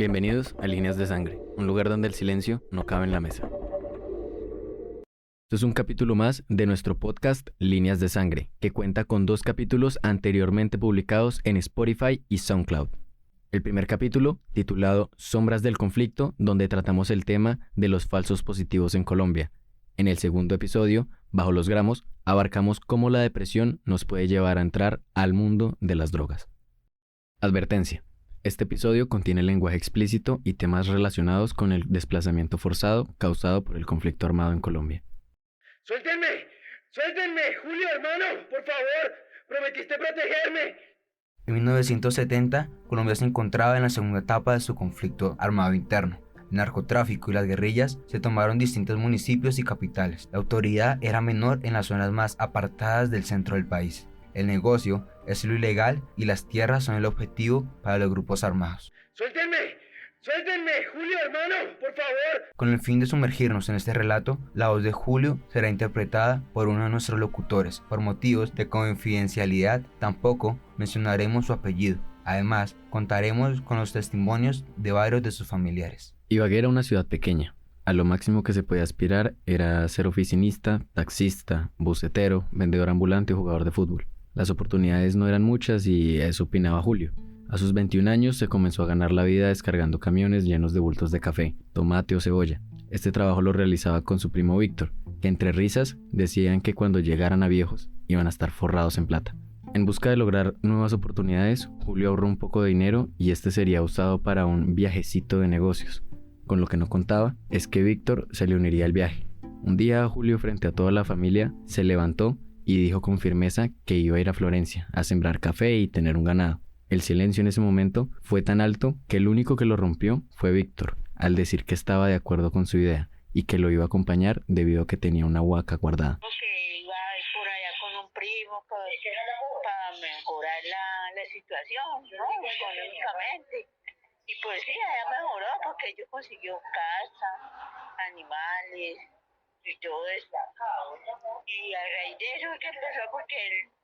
Bienvenidos a Líneas de Sangre, un lugar donde el silencio no cabe en la mesa. Esto es un capítulo más de nuestro podcast Líneas de Sangre, que cuenta con 2 capítulos anteriormente publicados en Spotify y SoundCloud. El primer capítulo, titulado Sombras del Conflicto, donde tratamos el tema de los falsos positivos en Colombia. En el segundo episodio, Bajo los Gramos, abarcamos cómo la depresión nos puede llevar a entrar al mundo de las drogas. Advertencia. Este episodio contiene lenguaje explícito y temas relacionados con el desplazamiento forzado causado por el conflicto armado en Colombia. ¡Suéltenme! ¡Suéltenme! ¡Julio, hermano! ¡Por favor! ¡Prometiste protegerme! En 1970, Colombia se encontraba en la segunda etapa de su conflicto armado interno. El narcotráfico y las guerrillas se tomaron distintos municipios y capitales. La autoridad era menor en las zonas más apartadas del centro del país. El negocio es lo ilegal y las tierras son el objetivo para los grupos armados. ¡Suéltenme! ¡Suéltenme! ¡Julio, hermano! ¡Por favor! Con el fin de sumergirnos en este relato, la voz de Julio será interpretada por uno de nuestros locutores. Por motivos de confidencialidad, tampoco mencionaremos su apellido. Además, contaremos con los testimonios de varios de sus familiares. Ibagué era una ciudad pequeña. A lo máximo que se podía aspirar era ser oficinista, taxista, bucetero, vendedor ambulante o jugador de fútbol. Las oportunidades no eran muchas y eso opinaba Julio. A sus 21 años se comenzó a ganar la vida descargando camiones llenos de bultos de café, tomate o cebolla. Este trabajo lo realizaba con su primo Víctor, que entre risas decían que cuando llegaran a viejos iban a estar forrados en plata. En busca de lograr nuevas oportunidades, Julio ahorró un poco de dinero y este sería usado para un viajecito de negocios. Con lo que no contaba es que Víctor se le uniría al viaje. Un día Julio, frente a toda la familia, se levantó y dijo con firmeza que iba a ir a Florencia a sembrar café y tener un ganado. El silencio en ese momento fue tan alto que el único que lo rompió fue Víctor, al decir que estaba de acuerdo con su idea y que lo iba a acompañar debido a que tenía una huaca guardada. Porque iba a ir por allá con un primo para mejorar la situación, ¿no? Económicamente. Y pues sí, allá mejoró porque ellos consiguió casa, animales y todo eso. Y a raíz de eso fue que empezó porque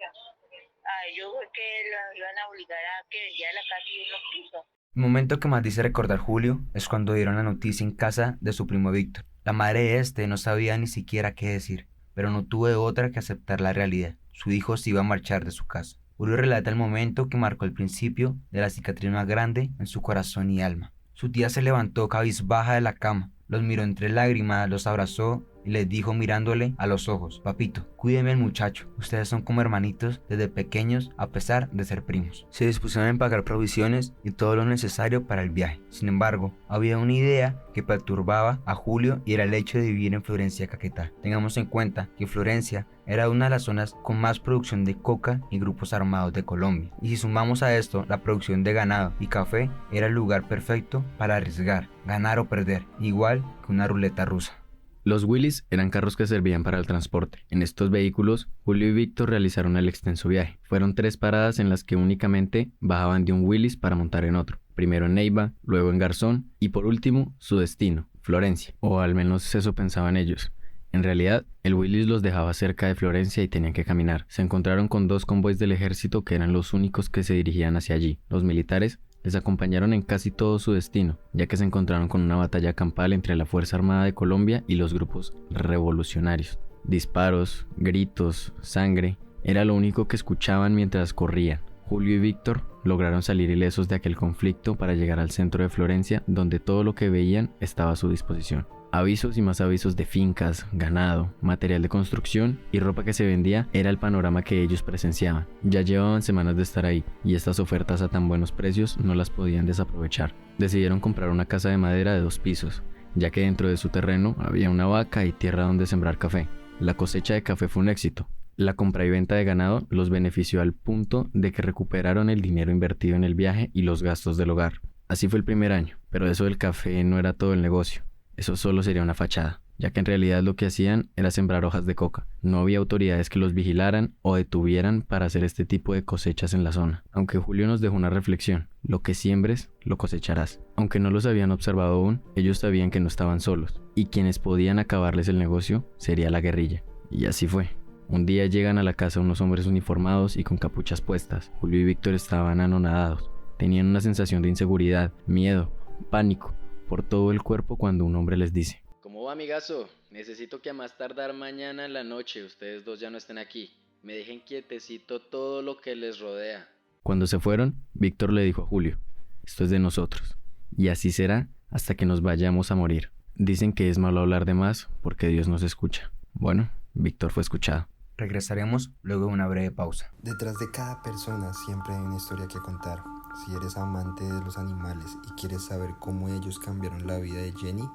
a ellos fue que los iban a obligar a que vendiera la casa y él los quiso. El momento que más dice recordar Julio es cuando dieron la noticia en casa de su primo Víctor. La madre de este no sabía ni siquiera qué decir, pero no tuvo de otra que aceptar la realidad. Su hijo se iba a marchar de su casa. Julio relata el momento que marcó el principio de la cicatriz más grande en su corazón y alma. Su tía se levantó cabizbaja de la cama, los miró entre lágrimas, los abrazó y les dijo mirándole a los ojos: papito, cuídeme el muchacho, ustedes son como hermanitos desde pequeños a pesar de ser primos. Se dispusieron en pagar provisiones y todo lo necesario para el viaje. Sin embargo, había una idea que perturbaba a Julio y era el hecho de vivir en Florencia, Caquetá. Tengamos en cuenta que Florencia era una de las zonas con más producción de coca y grupos armados de Colombia. Y si sumamos a esto la producción de ganado y café, era el lugar perfecto para arriesgar, ganar o perder, igual que una ruleta rusa. Los Willys eran carros que servían para el transporte. En estos vehículos, Julio y Víctor realizaron el extenso viaje. Fueron 3 paradas en las que únicamente bajaban de un Willys para montar en otro. Primero en Neiva, luego en Garzón y por último su destino, Florencia. O al menos eso pensaban ellos. En realidad, el Willys los dejaba cerca de Florencia y tenían que caminar. Se encontraron con 2 convoys del ejército que eran los únicos que se dirigían hacia allí. Los militares les acompañaron en casi todo su destino, ya que se encontraron con una batalla campal entre la Fuerza Armada de Colombia y los grupos revolucionarios. Disparos, gritos, sangre, era lo único que escuchaban mientras corrían. Julio y Víctor lograron salir ilesos de aquel conflicto para llegar al centro de Florencia, donde todo lo que veían estaba a su disposición. Avisos y más avisos de fincas, ganado, material de construcción y ropa que se vendía era el panorama que ellos presenciaban. Ya llevaban semanas de estar ahí y estas ofertas a tan buenos precios no las podían desaprovechar. Decidieron comprar una casa de madera de 2 pisos, ya que dentro de su terreno había una vaca y tierra donde sembrar café. La cosecha de café fue un éxito. La compra y venta de ganado los benefició al punto de que recuperaron el dinero invertido en el viaje y los gastos del hogar. Así fue el primer año, pero eso del café no era todo el negocio. Eso solo sería una fachada, ya que en realidad lo que hacían era sembrar hojas de coca. No había autoridades que los vigilaran o detuvieran para hacer este tipo de cosechas en la zona. Aunque Julio nos dejó una reflexión: lo que siembres, lo cosecharás. Aunque no los habían observado aún, ellos sabían que no estaban solos, y quienes podían acabarles el negocio sería la guerrilla. Y así fue. Un día llegan a la casa unos hombres uniformados y con capuchas puestas. Julio y Víctor estaban anonadados. Tenían una sensación de inseguridad, miedo, pánico por todo el cuerpo cuando un hombre les dice: ¿Cómo va, amigazo? Necesito que a más tardar mañana en la noche ustedes dos ya no estén aquí. Me dejen quietecito todo lo que les rodea. Cuando se fueron, Víctor le dijo a Julio: esto es de nosotros, y así será hasta que nos vayamos a morir. Dicen que es malo hablar de más porque Dios nos escucha. Bueno, Víctor fue escuchado. Regresaremos luego de una breve pausa. Detrás de cada persona siempre hay una historia que contar. Si eres amante de los animales y quieres saber cómo ellos cambiaron la vida de Jenny,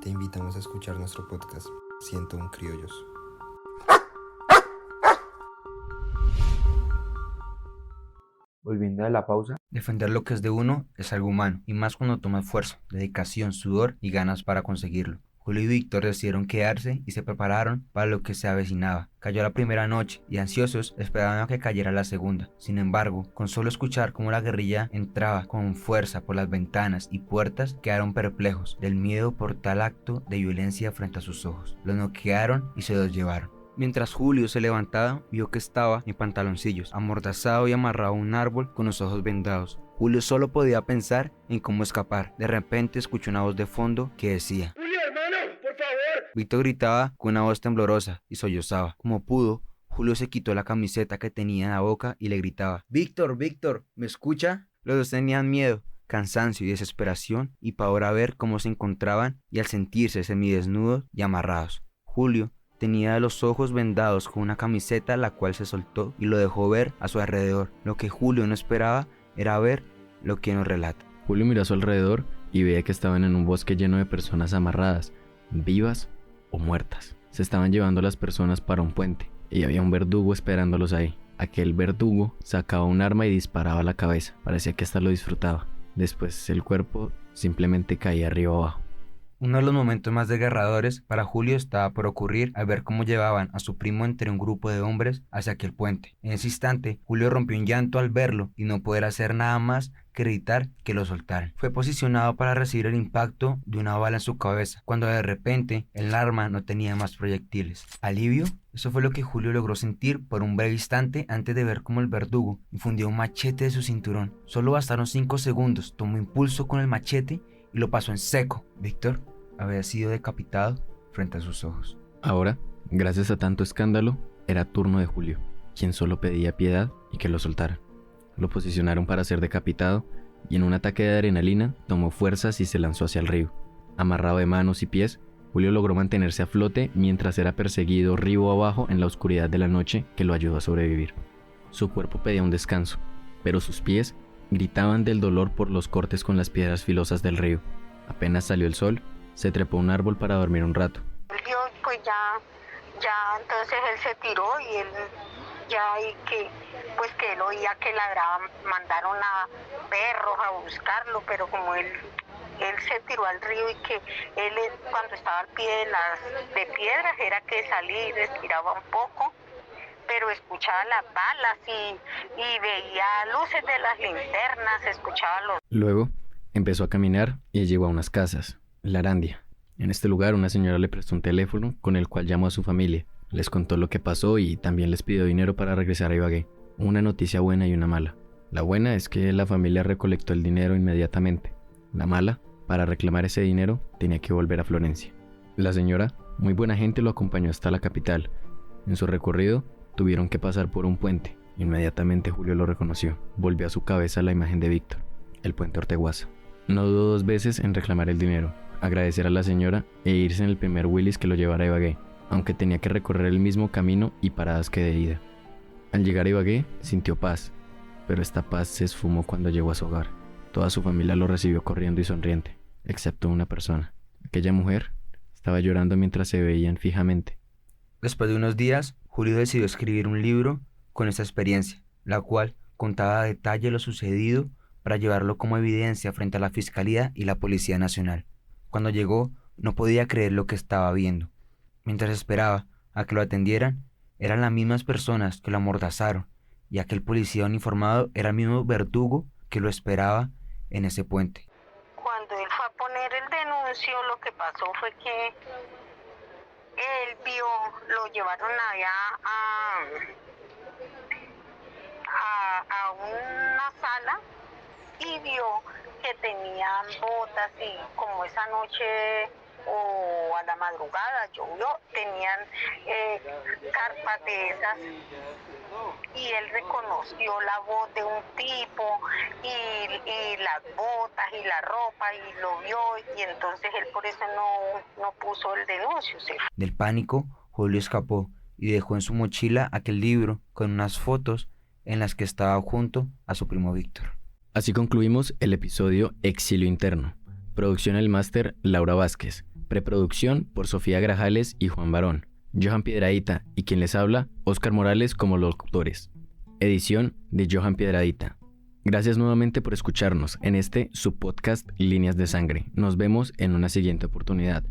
te invitamos a escuchar nuestro podcast 101 Criollos. Volviendo de la pausa, defender lo que es de uno es algo humano, y más cuando toma esfuerzo, dedicación, sudor y ganas para conseguirlo. Julio y Víctor decidieron quedarse y se prepararon para lo que se avecinaba. Cayó la primera noche y ansiosos esperaban a que cayera la segunda. Sin embargo, con solo escuchar cómo la guerrilla entraba con fuerza por las ventanas y puertas, quedaron perplejos del miedo por tal acto de violencia frente a sus ojos. Los noquearon y se los llevaron. Mientras Julio se levantaba, vio que estaba en pantaloncillos, amordazado y amarrado a un árbol con los ojos vendados. Julio solo podía pensar en cómo escapar. De repente escuchó una voz de fondo que decía: Julio, hermano, por favor. Víctor gritaba con una voz temblorosa y sollozaba. Como pudo, Julio se quitó la camiseta que tenía en la boca y le gritaba: Víctor, Víctor, ¿me escucha? Los dos tenían miedo, cansancio y desesperación y pavor a ver cómo se encontraban y al sentirse semidesnudos y amarrados. Julio tenía los ojos vendados con una camiseta, la cual se soltó y lo dejó ver a su alrededor. Lo que Julio no esperaba era ver lo que nos relata. Julio miró a su alrededor y veía que estaban en un bosque lleno de personas amarradas, vivas o muertas. Se estaban llevando a las personas para un puente y había un verdugo esperándolos ahí. Aquel verdugo sacaba un arma y disparaba a la cabeza. Parecía que hasta lo disfrutaba. Después el cuerpo simplemente caía arriba abajo. Uno de los momentos más desgarradores para Julio estaba por ocurrir al ver cómo llevaban a su primo entre un grupo de hombres hacia aquel puente. En ese instante, Julio rompió en llanto al verlo y no poder hacer nada más que gritar que lo soltaran. Fue posicionado para recibir el impacto de una bala en su cabeza, cuando de repente el arma no tenía más proyectiles. ¿Alivio? Eso fue lo que Julio logró sentir por un breve instante antes de ver cómo el verdugo infundió un machete de su cinturón. Solo bastaron 5 segundos, tomó impulso con el machete y lo pasó en seco. Víctor había sido decapitado frente a sus ojos. Ahora, gracias a tanto escándalo, era turno de Julio, quien solo pedía piedad y que lo soltaran. Lo posicionaron para ser decapitado y en un ataque de adrenalina tomó fuerzas y se lanzó hacia el río. Amarrado de manos y pies, Julio logró mantenerse a flote mientras era perseguido río abajo en la oscuridad de la noche, que lo ayudó a sobrevivir. Su cuerpo pedía un descanso, pero sus pies gritaban del dolor por los cortes con las piedras filosas del río. Apenas salió el sol, se trepó a un árbol para dormir un rato. Yo pues ya entonces él se tiró y él ya y que él oía que ladraban, mandaron a perros a buscarlo, pero como él se tiró al río y que él cuando estaba al pie de piedras era que salía y respiraba un poco, pero escuchaba las balas y veía luces de las linternas, escuchaba los... Luego empezó a caminar y llegó a unas casas, Larandia. En este lugar una señora le prestó un teléfono con el cual llamó a su familia. Les contó lo que pasó y también les pidió dinero para regresar a Ibagué. Una noticia buena y una mala. La buena es que la familia recolectó el dinero inmediatamente. La mala, para reclamar ese dinero, tenía que volver a Florencia. La señora, muy buena gente, lo acompañó hasta la capital. En su recorrido, tuvieron que pasar por un puente. Inmediatamente Julio lo reconoció. Volvió a su cabeza la imagen de Víctor, el puente Orteguaza. No dudó 2 veces en reclamar el dinero, agradecer a la señora e irse en el primer Willys que lo llevara a Ibagué, aunque tenía que recorrer el mismo camino y paradas que de ida. Al llegar a Ibagué, sintió paz, pero esta paz se esfumó cuando llegó a su hogar. Toda su familia lo recibió corriendo y sonriente, excepto una persona. Aquella mujer estaba llorando mientras se veían fijamente. Después de unos días, Julio decidió escribir un libro con esta experiencia, la cual contaba a detalle lo sucedido para llevarlo como evidencia frente a la Fiscalía y la Policía Nacional. Cuando llegó, no podía creer lo que estaba viendo. Mientras esperaba a que lo atendieran, eran las mismas personas que lo amordazaron, y aquel policía uniformado era el mismo verdugo que lo esperaba en ese puente. Cuando él fue a poner el denuncio, lo que pasó fue que él vio, lo llevaron allá a una sala y vio que tenían botas y como esa noche o a la madrugada llovió, tenían carpas de esas y él reconoció la voz de un tipo y las botas y la ropa y lo vio y entonces él por eso no puso el denuncio. ¿Sí? Del pánico, Julio escapó y dejó en su mochila aquel libro con unas fotos en las que estaba junto a su primo Víctor. Así concluimos el episodio Exilio Interno. Producción El Máster Laura Vázquez. Preproducción por Sofía Grajales y Juan Barón. Johan Piedradita y quien les habla, Óscar Morales como locutores. Edición de Johan Piedradita. Gracias nuevamente por escucharnos en este su podcast Líneas de Sangre. Nos vemos en una siguiente oportunidad.